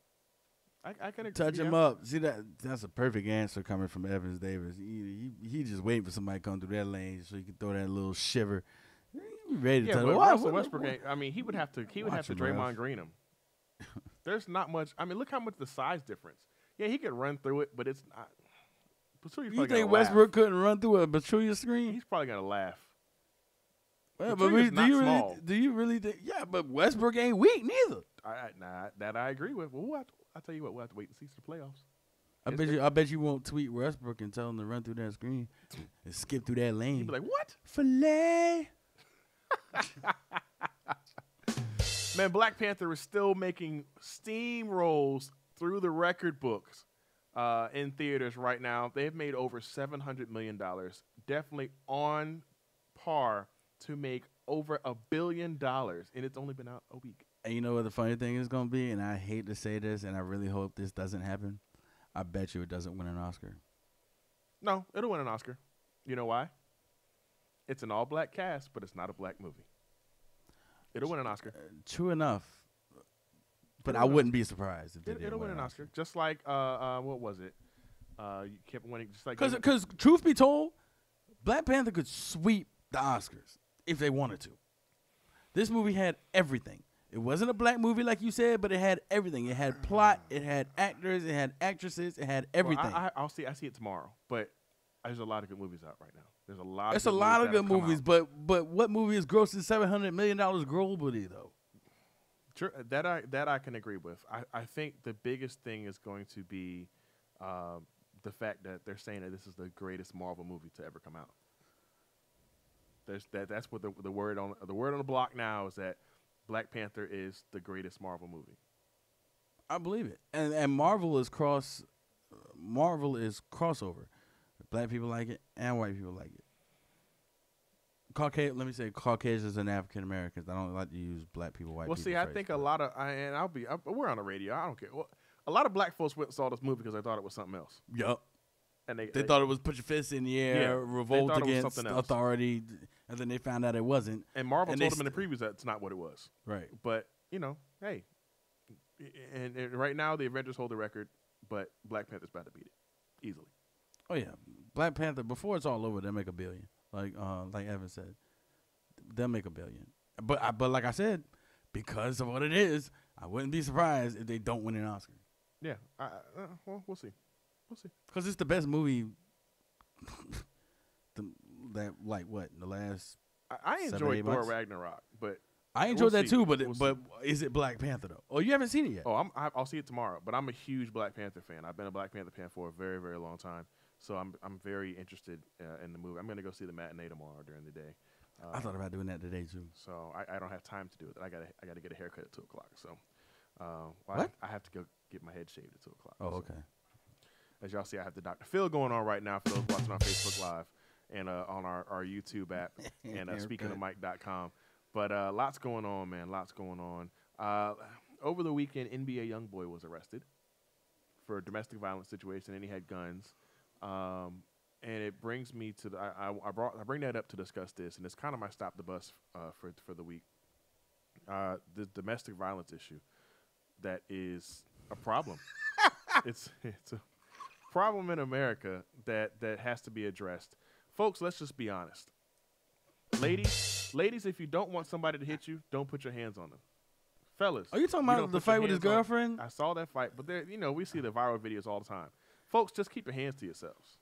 I can touch him up. See that's a perfect answer coming from Evans Davis. He just waiting for somebody to come through that lane so he can throw that little shiver. He ready to touch him. Russell Westbrook. He would have to Draymond Green him. There's not much. I mean, look how much the size difference. Yeah, he could run through it, but it's not. You think Westbrook couldn't run through a Pachulia screen? He's probably gonna laugh. Well, The trigger's not small. Do you really think? Yeah, but Westbrook ain't weak neither. That I agree with. Well, I'll tell you what. We'll have to wait and see the playoffs. I bet you won't tweet Westbrook and tell him to run through that screen and skip through that lane. You'd be like, what? Filet. Man, Black Panther is still making steamrolls through the record books in theaters right now. They've made over $700 million. Definitely on par to make over $1 billion, and it's only been out a week. And you know what the funny thing is going to be? And I hate to say this, and I really hope this doesn't happen. I bet you it doesn't win an Oscar. No, it'll win an Oscar. You know why? It's an all-black cast, but it's not a black movie. It'll win an Oscar. True enough. But I wouldn't be surprised if it'll win an Oscar. Just like, what was it? You kept winning. Just like because truth be told, Black Panther could sweep the Oscars if they wanted to. This movie had everything. It wasn't a black movie like you said, but it had everything. It had plot. It had actors. It had actresses. It had everything. Well, I see it tomorrow, but there's a lot of good movies out right now. There's a lot. It's a lot of good movies, but what movie is grossing $700 million globally though? Sure, that I can agree with. I think the biggest thing is going to be the fact that they're saying that this is the greatest Marvel movie to ever come out. That's what the word on the block now is, that Black Panther is the greatest Marvel movie. I believe it, and Marvel is crossover. Black people like it, and white people like it. Let me say Caucasians and African Americans. I don't like to use black people, white people. Well, see, I think a lot of, we're on the radio. I don't care. Well, a lot of black folks went and saw this movie because they thought it was something else. Yup. And they thought it was put your fists in the air, revolt against authority, and then they found out it wasn't. And Marvel told them in the previews that it's not what it was. Right. But, hey, and right now the Avengers hold the record, but Black Panther's about to beat it easily. Oh, yeah. Black Panther, before it's all over, they'll make $1 billion. Like Evan said, they'll make $1 billion. But like I said, because of what it is, I wouldn't be surprised if they don't win an Oscar. Yeah. Well, we'll see. Because it's the best movie that, like, what, in the last I enjoyed Thor Ragnarok, but I enjoyed that too, but is it Black Panther, though? Oh, you haven't seen it yet? Oh, I'll see it tomorrow, but I'm a huge Black Panther fan. I've been a Black Panther fan for a very, very long time. So I'm very interested in the movie. I'm going to go see the matinee tomorrow during the day. I thought about doing that today too. So I don't have time to do it. I got to get a haircut at 2:00. So what? I have to go get my head shaved at 2:00. Oh, okay. So, as y'all see, I have the Dr. Phil going on right now for those watching on Facebook Live and on our YouTube app and speakingofmike.com. But lots going on, man. Lots going on. Over the weekend, NBA YoungBoy was arrested for a domestic violence situation, and he had guns. And it brings me to I bring that up to discuss this, and it's kind of my stop the bus for the week. The domestic violence issue that is a problem. it's a problem in America that has to be addressed. Folks, let's just be honest. Ladies, if you don't want somebody to hit you, don't put your hands on them. Fellas, are you talking about the fight with his girlfriend? I saw that fight, but we see the viral videos all the time. Folks, just keep your hands to yourselves.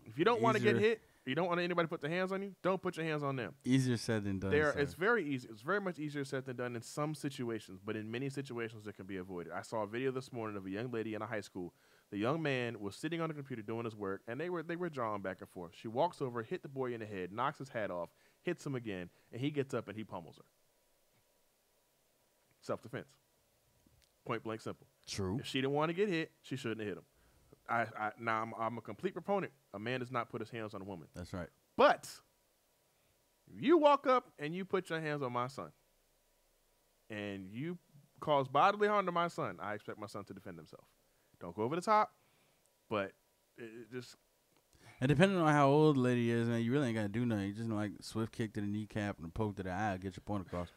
If you don't want to get hit, you don't want anybody to put their hands on you, don't put your hands on them. Easier said than done. It's very easy. It's very much easier said than done in some situations, but in many situations it can be avoided. I saw a video this morning of a young lady in a high school. The young man was sitting on the computer doing his work, and they were drawing back and forth. She walks over, hit the boy in the head, knocks his hat off, hits him again, and he gets up and he pummels her. Self-defense. Point blank simple. True. If she didn't want to get hit, she shouldn't have hit him. Now I'm a complete proponent. A man does not put his hands on a woman. That's right. But if you walk up and you put your hands on my son, and you cause bodily harm to my son, I expect my son to defend himself. Don't go over the top, but it just. And depending on how old the lady is, man, you really ain't got to do nothing. You just like swift kick to the kneecap and a poke to the eye, get your point across.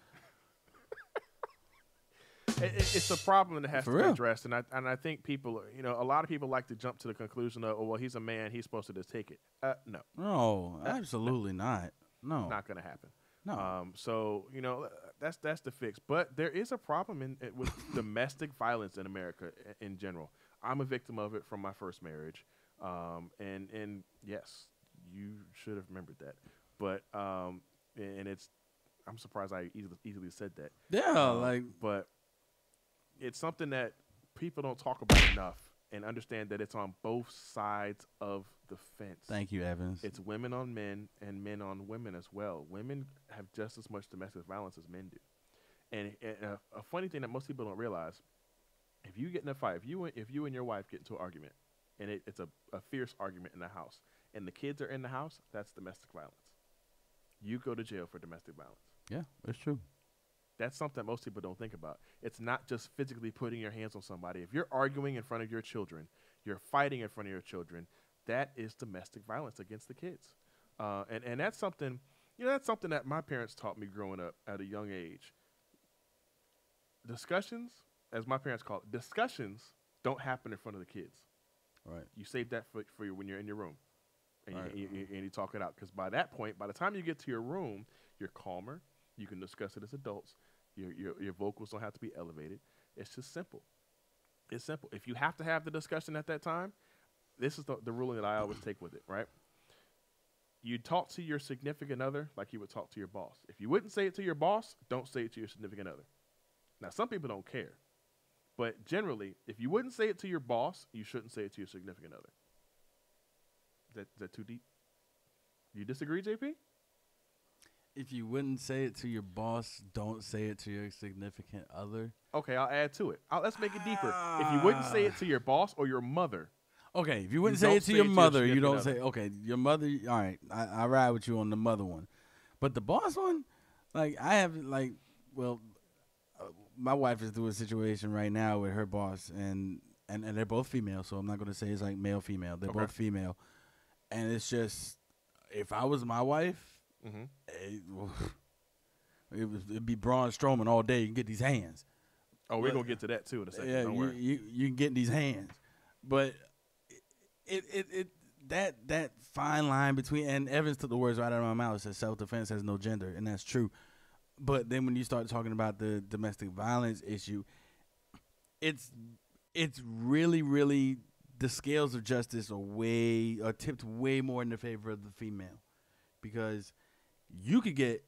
It's a problem that has to be addressed, and I think people, a lot of people like to jump to the conclusion of, oh, well, he's a man, he's supposed to just take it. No. No, absolutely not. No. Not going to happen. No. So, that's the fix. But there is a problem with domestic violence in America in general. I'm a victim of it from my first marriage. And yes, you should have remembered that. But and I'm surprised I easily said that. Yeah, but it's something that people don't talk about enough and understand that it's on both sides of the fence. Thank you, Evans. It's women on men and men on women as well. Women have just as much domestic violence as men do. And a funny thing that most people don't realize, if you get in a fight, if you and your wife get into an argument, and it's a fierce argument in the house, and the kids are in the house, that's domestic violence. You go to jail for domestic violence. Yeah, that's true. That's something most people don't think about. It's not just physically putting your hands on somebody. If you're arguing in front of your children, you're fighting in front of your children, that is domestic violence against the kids. And that's something, that's something that my parents taught me growing up at a young age. Discussions, as my parents call it, discussions don't happen in front of the kids. Right. You save that for you when you're in your room. And right. you talk it out. Because by that point, by the time you get to your room, you're calmer. You can discuss it as adults. Your vocals don't have to be elevated. It's just simple. It's simple. If you have to have the discussion at that time, this is the ruling that I always take with it, right? You talk to your significant other like you would talk to your boss. If you wouldn't say it to your boss, don't say it to your significant other. Now, some people don't care. But generally, if you wouldn't say it to your boss, you shouldn't say it to your significant other. Is that too deep? You disagree, JP? If you wouldn't say it to your boss, don't say it to your significant other. Okay, I'll add to it. Let's make it deeper. If you wouldn't say it to your boss or your mother. Okay, if you wouldn't say it to your mother, you don't say, okay, your mother, all right, I ride with you on the mother one. But the boss one, I have, my wife is through a situation right now with her boss, and they're both female, so I'm not going to say it's like male, female. They're both female. And it's just, if I was my wife, it'd be Braun Strowman all day. You can get these hands. Oh, we're going to get to that, too, in a second. Yeah, don't worry. You can get these hands. But that fine line between, and Evans took the words right out of my mouth. It says self-defense has no gender, and that's true. But then when you start talking about the domestic violence issue, it's really, really, the scales of justice are tipped way more in the favor of the female, because you could get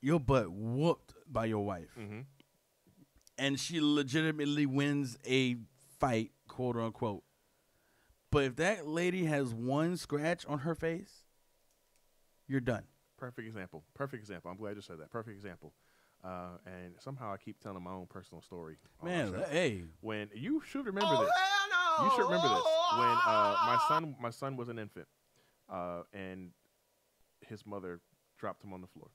your butt whooped by your wife, and she legitimately wins a fight, quote unquote. But if that lady has one scratch on her face, you're done. Perfect example. I'm glad you said that. Perfect example. And somehow I keep telling my own personal story. Man, hey. When you should remember this. No. You should remember this. When my son was an infant, and his mother dropped him on the floor.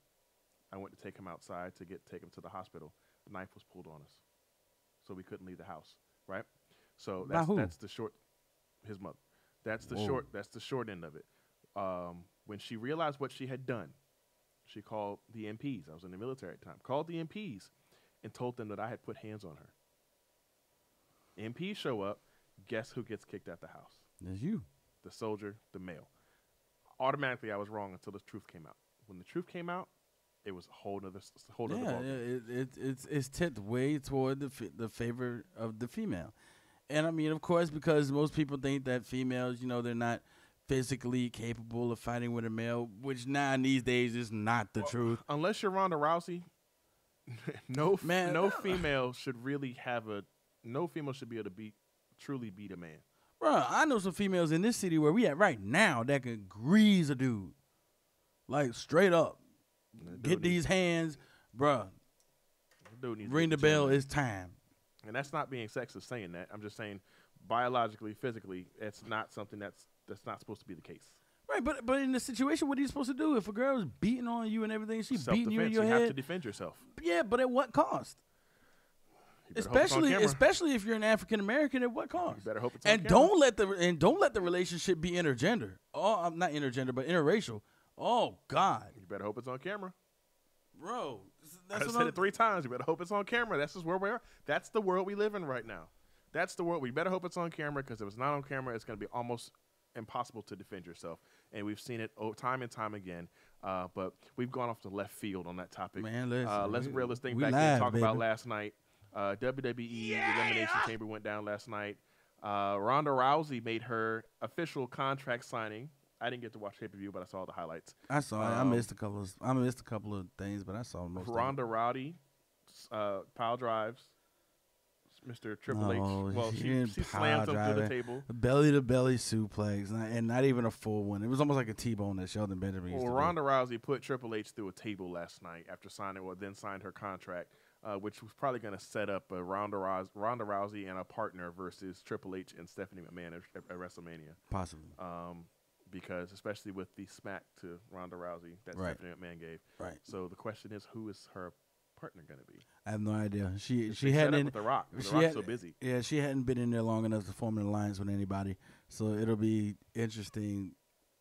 I went to take him outside to take him to the hospital. The knife was pulled on us, so we couldn't leave the house. Right. So that's the short. His mother. That's the short end of it. When she realized what she had done, she called the MPs. I was in the military at the time. Called the MPs and told them that I had put hands on her. MPs show up. Guess who gets kicked out the house? That's you. The soldier, the male. Automatically, I was wrong until the truth came out. When the truth came out, it was a whole other ballgame. It's tipped way toward the favor of the female. And I mean, of course, because most people think that females, they're not physically capable of fighting with a male, which now these days is not the truth. Unless you're Ronda Rousey, no female should really no female should be able to truly beat a man. Bro, I know some females in this city where we at right now that can grease a dude. Like, straight up. Get these hands, bro. Ring the bell, it's time. And that's not being sexist saying that. I'm just saying biologically, physically, it's not something that's not supposed to be the case. Right, but in the situation, what are you supposed to do? If a girl is beating on you and everything, she's beating you in your head. You have to defend yourself. Yeah, but at what cost? Especially if you're an African American, at what cost? You better hope it's on camera. Don't let the relationship be intergender. Oh, I'm not intergender, but interracial. Oh God. You better hope it's on camera. Bro, I said it 3 times. You better hope it's on camera. That's just where we are. That's the world we live in right now. That's the world. We better hope it's on camera, because if it's not on camera, it's going to be almost impossible to defend yourself. And we've seen it time and time again. But we've gone off the left field on that topic. Man, listen, let's reel this thing back in and talk about last night. WWE Elimination Chamber went down last night. Ronda Rousey made her official contract signing I didn't get to watch pay-per-view, but I saw the highlights. I saw it. I missed a couple of things, but I saw most Ronda of it. Rowdy, pile drives, Mr. Triple H. No, Well, she she didn't slams him pile through the drive it. table. Belly-to-belly suplex, and not even a full one. It was almost like a T-bone that Shelton Benjamin used Well, to Ronda Rousey put Triple H through a table last night after then signed her contract, which was probably going to set up a Ronda Rousey and a partner versus Triple H and Stephanie McMahon at WrestleMania. Possibly. Because especially with the smack to Ronda Rousey that Stephanie McMahon gave. Right. So the question is, who is her partner going to be? I have no idea. She set hadn't up with The Rock. The Rock's so busy. Yeah, she hadn't been in there long enough to form an alliance with anybody. So it'll be interesting.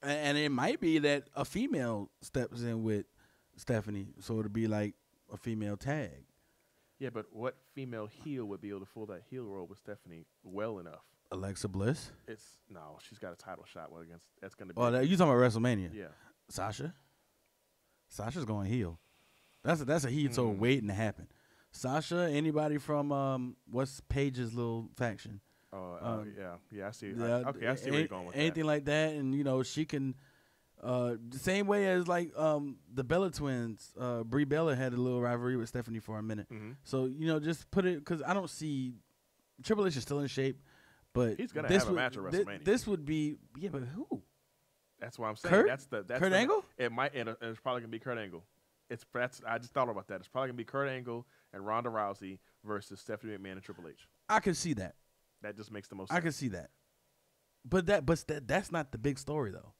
And it might be that a female steps in with Stephanie, so it'll be like a female tag. Yeah, but what female heel would be able to fill that heel role with Stephanie well enough? Alexa Bliss? No, she's got a title shot against. That's going to be. Oh, you talking about WrestleMania? Yeah. Sasha? Sasha's going heel. That's a heel so waiting to happen. Sasha, anybody from what's Paige's little faction? Yeah, I see. I see where you're going with anything that. like that, and she can. The same way as like the Bella twins, Brie Bella had a little rivalry with Stephanie for a minute. Mm-hmm. So just put it, because I don't see Triple H is still in shape, but he's gonna have a match at WrestleMania. This would be but who? That's what I'm saying. Kurt? That's Kurt Angle? It might, and it's probably gonna be Kurt Angle. I just thought about that. It's probably gonna be Kurt Angle and Ronda Rousey versus Stephanie McMahon and Triple H. I can see that. That just makes the most sense. I can see that. But that's not the big story though.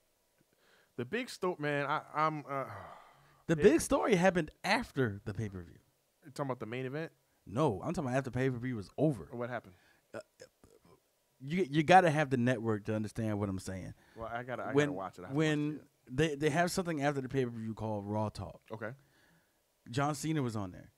The big story, man. The big story happened after the pay-per-view. You talking about the main event? No, I'm talking about after pay-per-view was over. What happened? You got to have the network to understand what I'm saying. Well, I gotta watch it. When they have something after the pay-per-view called Raw Talk. Okay. John Cena was on there.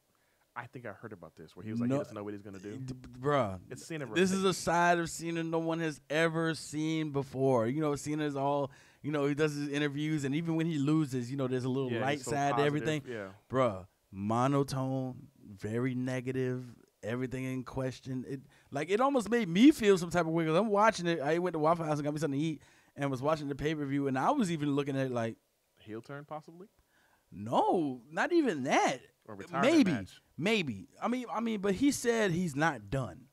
I think I heard about this where he was like, he doesn't know what he's gonna do. Bruh, it's Cena. This is a side of Cena no one has ever seen before. Cena's all, he does his interviews, and even when he loses, there's a little light side to everything. Yeah. Bruh, monotone, very negative, everything in question. It almost made me feel some type of way because I'm watching it. I went to Waffle House and got me something to eat and was watching the pay-per-view, and I was even looking at it like, heel turn possibly? No, not even that. Or retirement match. Maybe. I mean, but he said he's not done.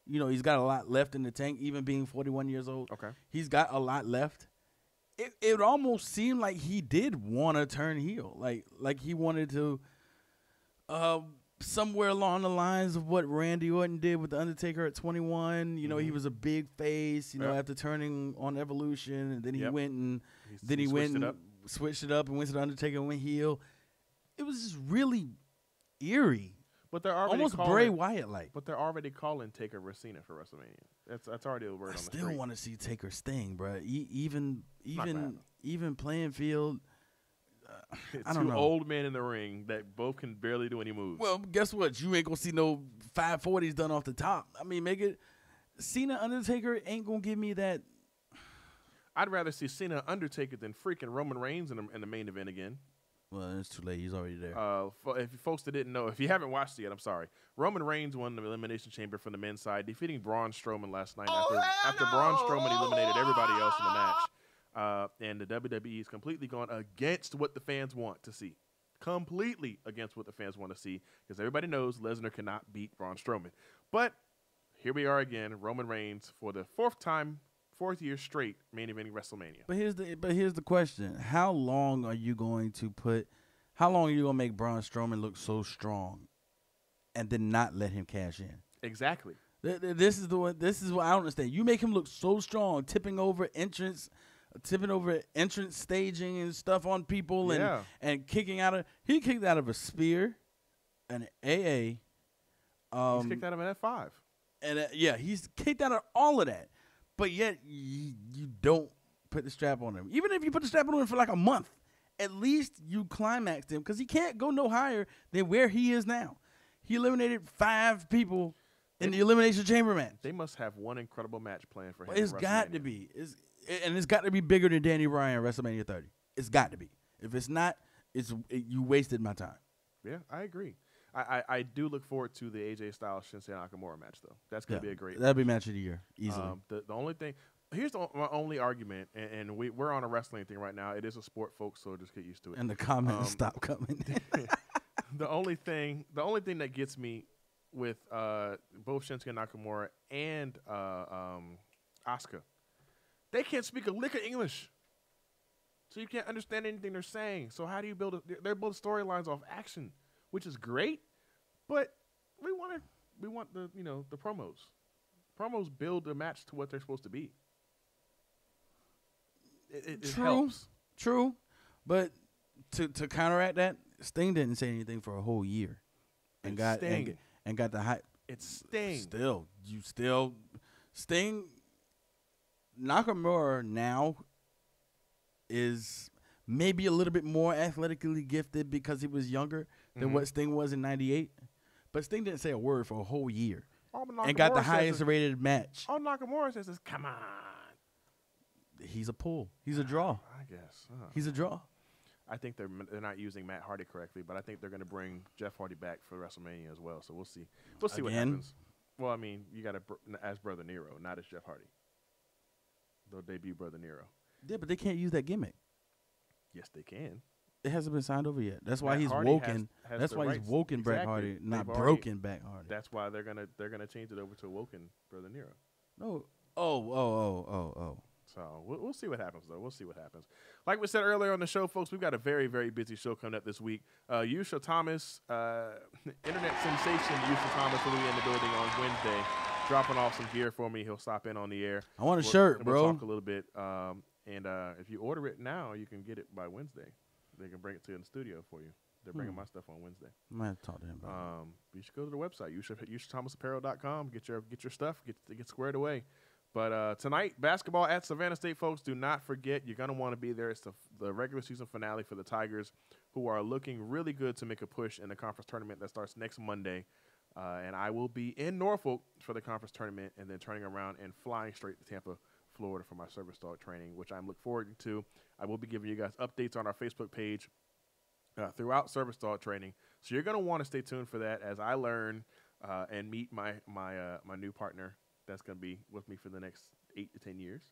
He's got a lot left in the tank, even being 41 years old. Okay. He's got a lot left. It almost seemed like he did want to turn heel. Like he wanted to somewhere along the lines of what Randy Orton did with The Undertaker at 21. He was a big face, after turning on Evolution, and then he went and switched it up and went to The Undertaker and went heel. It was just really eerie. But they're already almost Bray Wyatt-like. But they're already calling Taker Racina for WrestleMania. That's already a word on the street. I still want to see Taker Sting, bro. Even playing field. I don't know. Two old men in the ring that both can barely do any moves. Well, guess what? You ain't gonna see no 540s done off the top. I mean, make it Cena Undertaker ain't gonna give me that. I'd rather see Cena Undertaker than freaking Roman Reigns in the main event again. Well, it's too late. He's already there. If you folks that didn't know, if you haven't watched it yet, I'm sorry. Roman Reigns won the Elimination Chamber from the men's side, defeating Braun Strowman last night after Braun Strowman eliminated everybody else in the match. And the WWE is completely gone against what the fans want to see. Completely against what the fans want to see, because everybody knows Lesnar cannot beat Braun Strowman. But here we are again, Roman Reigns for the fourth year straight main eventing WrestleMania. But here's the question: How long are you going to make Braun Strowman look so strong, and then not let him cash in? Exactly. This is what I don't understand. You make him look so strong, tipping over entrance staging and stuff on people, and kicking out of. He kicked out of a spear, an AA. He's kicked out of an F5. And he's kicked out of all of that. But yet you don't put the strap on him. Even if you put the strap on him for like a month, at least you climaxed him, because he can't go no higher than where he is now. He eliminated 5 people in the Elimination Chamber match. They must have one incredible match planned for him. It's got to be. It's got to be bigger than Danny Bryan WrestleMania 30. It's got to be. If it's not, you wasted my time. Yeah, I agree. I do look forward to the AJ Styles Shinsuke Nakamura match, though. That's going to be a great match. That'll be match of the year, easily. The only thing, here's my only argument, and we're on a wrestling thing right now. It is a sport, folks, so just get used to it. And the comments stop coming. The only thing that gets me with both Shinsuke Nakamura and Asuka, they can't speak a lick of English, so you can't understand anything they're saying. So how do you build? They're both storylines off action, which is great, but we want the the promos. Promos build a match to what they're supposed to be. It helps. True, but to counteract that, Sting didn't say anything for a whole year, and got the hype. It's Sting. Sting. Nakamura now is maybe a little bit more athletically gifted because he was younger than what Sting was in '98, but Sting didn't say a word for a whole year. And got the highest rated match. All Nakamura says is, come on. He's a pull. He's a draw. I guess. He's a draw. I think they're not using Matt Hardy correctly, but I think they're going to bring Jeff Hardy back for WrestleMania as well. So we'll see. We'll see what happens. Well, I mean, you got to as Brother Nero, not as Jeff Hardy. They'll debut Brother Nero. Yeah, but they can't use that gimmick. Yes, they can. It hasn't been signed over yet. That's why Matt he's Hardy woken. has That's why rights. he's woken Exactly. Bret Hardy, not They've broken Bret Hardy. That's why they're gonna change it over to a woken Brother Nero. No. Oh. So we'll see what happens, though. We'll see what happens. Like we said earlier on the show, folks, we've got a very, very busy show coming up this week. Yusha Thomas, internet sensation Yusha Thomas will be in the building on Wednesday, dropping off some gear for me. He'll stop in on the air. I want a shirt, bro. We'll talk a little bit. And if you order it now, you can get it by Wednesday. They can bring it to you in the studio for you. They're bringing my stuff on Wednesday. I might have to talk to him about it. You should go to the website, YushaThomasApparel.com. Get your stuff. Get squared away. But tonight, basketball at Savannah State, folks. Do not forget, you're going to want to be there. It's the regular season finale for the Tigers, who are looking really good to make a push in the conference tournament that starts next Monday. And I will be in Norfolk for the conference tournament and then turning around and flying straight to Tampa, Florida for my service dog training, which I'm looking forward to. I will be giving you guys updates on our Facebook page throughout service dog training. So you're going to want to stay tuned for that as I learn and meet my new partner that's going to be with me for the next 8 to 10 years.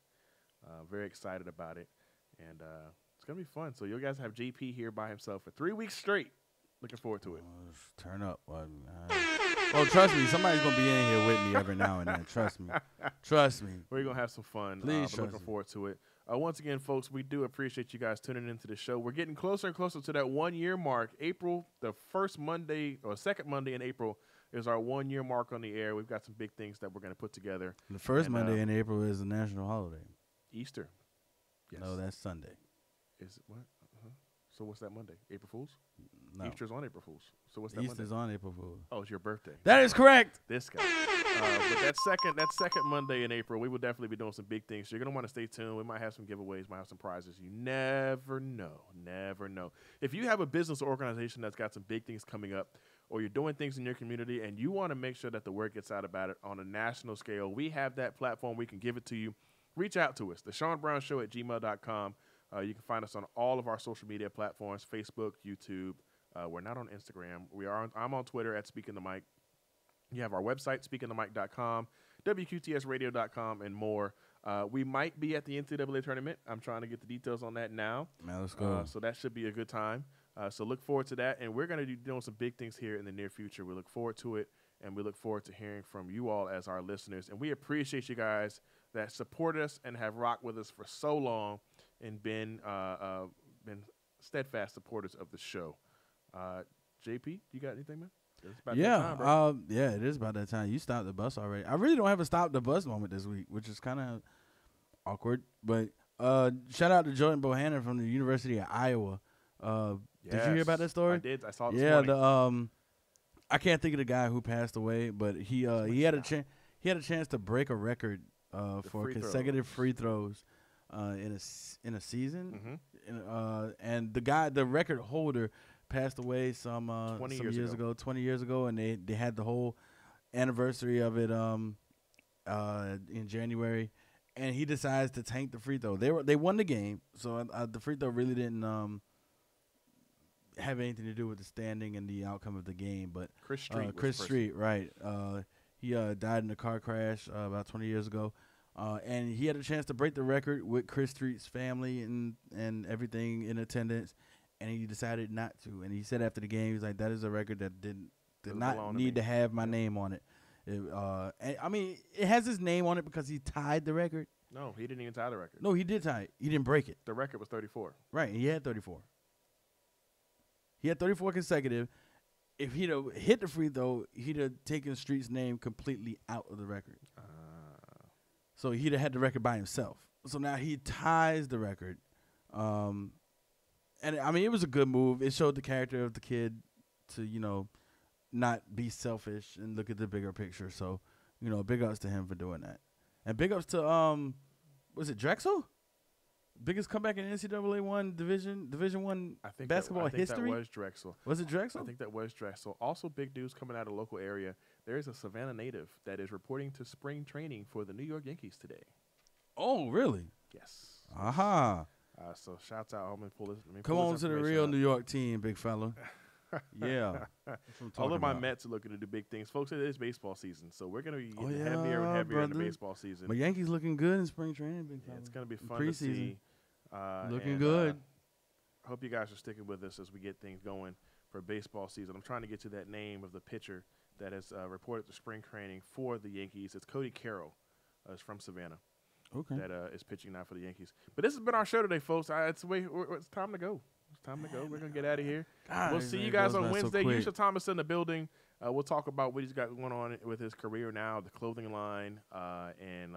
Very excited about it. And it's going to be fun. So you guys have JP here by himself for 3 weeks straight. Looking forward to it. Turn up. Oh, trust me. Somebody's going to be in here with me every now and then. Trust me. Trust me. We're going to have some fun. Please looking forward to it. Once again, folks, we do appreciate you guys tuning into the show. We're getting closer and closer to that 1 year mark. April, the first Monday or second Monday in April is our 1 year mark on the air. We've got some big things that we're going to put together. The first Monday in April is a national holiday. Easter. Yes. No, that's Sunday. Is it what? So what's that Monday? April Fool's? No. Easter's on April Fool's. So what's that Easter's Monday? on April Fool's. Oh, it's your birthday. That is correct. This guy. But that second Monday in April, we will definitely be doing some big things. So you're going to want to stay tuned. We might have some giveaways, might have some prizes. You never know. Never know. If you have a business or organization that's got some big things coming up, or you're doing things in your community and you want to make sure that the word gets out about it on a national scale, we have that platform. We can give it to you. Reach out to us, theshawnbrownshow@gmail.com. You can find us on all of our social media platforms, Facebook, YouTube. We're not on Instagram. I'm on Twitter at Speaking the Mic. You have our website, speakingthemic.com, WQTSradio.com, and more. We might be at the NCAA tournament. I'm trying to get the details on that now. Man, let's go. So that should be a good time. So look forward to that. And we're going to be doing some big things here in the near future. We look forward to it, and we look forward to hearing from you all as our listeners. And we appreciate you guys that support us and have rocked with us for so long and been steadfast supporters of the show. JP, you got anything, man? It's about that time, bro. Yeah, it is about that time. You stopped the bus already. I really don't have a stop the bus moment this week, which is kind of awkward. But shout out to Jordan Bohannon from the University of Iowa. Did you hear about that story? I did. I saw it this morning. I can't think of the guy who passed away, but he had a chance to break a record for consecutive free throws in a season. Mm-hmm. And the record holder passed away some 20 years ago, and they had the whole anniversary of it in January, and he decides to tank the free throw. They won the game, so the free throw really didn't have anything to do with the standing and the outcome of the game. But Chris Street, right? He died in a car crash about 20 years ago. And he had a chance to break the record with Chris Street's family and everything in attendance, and he decided not to. And he said after the game, he was like, that is a record that did not need to have my name on it. And, I mean, it has his name on it because he tied the record. No, he didn't even tie the record. No, he did tie it. He didn't break it. The record was 34. Right, he had 34. He had 34 consecutive. If he'd have hit the free throw, he'd have taken Street's name completely out of the record. So he'd have had the record by himself. So now he ties the record. And, I mean, it was a good move. It showed the character of the kid to, you know, not be selfish and look at the bigger picture. So, you know, big ups to him for doing that. And big ups to, was it Drexel? Biggest comeback in NCAA Division One basketball history? That was Drexel. Was it Drexel? I think that was Drexel. Also, big news coming out of the local area. There is a Savannah native that is reporting to spring training for the New York Yankees today. Oh, really? Yes. Aha. So shouts out. Let me pull this. Come on to the real New York team, big fella. Yeah. All of my Mets are looking to do big things. Folks, it is baseball season, so we're going to be getting heavier and heavier in the baseball season. My Yankees looking good in spring training, big fella. It's going to be fun to see. Looking good. I hope you guys are sticking with us as we get things going for baseball season. I'm trying to get to that name of the pitcher that has reported to spring training for the Yankees. It's Cody Carroll. It's from Savannah. Okay. That is pitching now for the Yankees. But this has been our show today, folks. It's time to go. It's time to go. We're going to get out of here. We'll see you guys on Wednesday. Yusha Thomas in the building. We'll talk about what he's got going on with his career now, the clothing line, and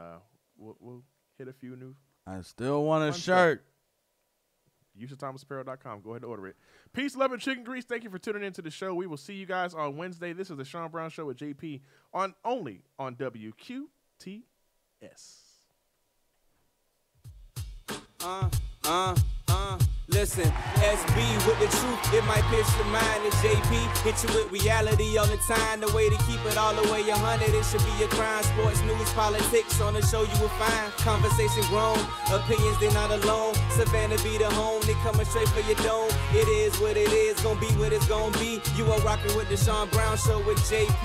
we'll hit a few new. I still want a shirt. YushaThomasApparel.com. Go ahead and order it. Peace, love, and chicken grease. Thank you for tuning into the show. We will see you guys on Wednesday. This is the Sean Brown Show with JP only on WQTS. Listen, SB with the truth, it might pierce your mind. And JP hit you with reality on the time. The way to keep it all the way 100, it should be a crime. Sports, news, politics, on the show you will find. Conversation grown, opinions they're not alone. Savannah be the home, they coming straight for your dome. It is what it is, gonna be what it's gonna be. You are rocking with the Sean Brown Show with JP.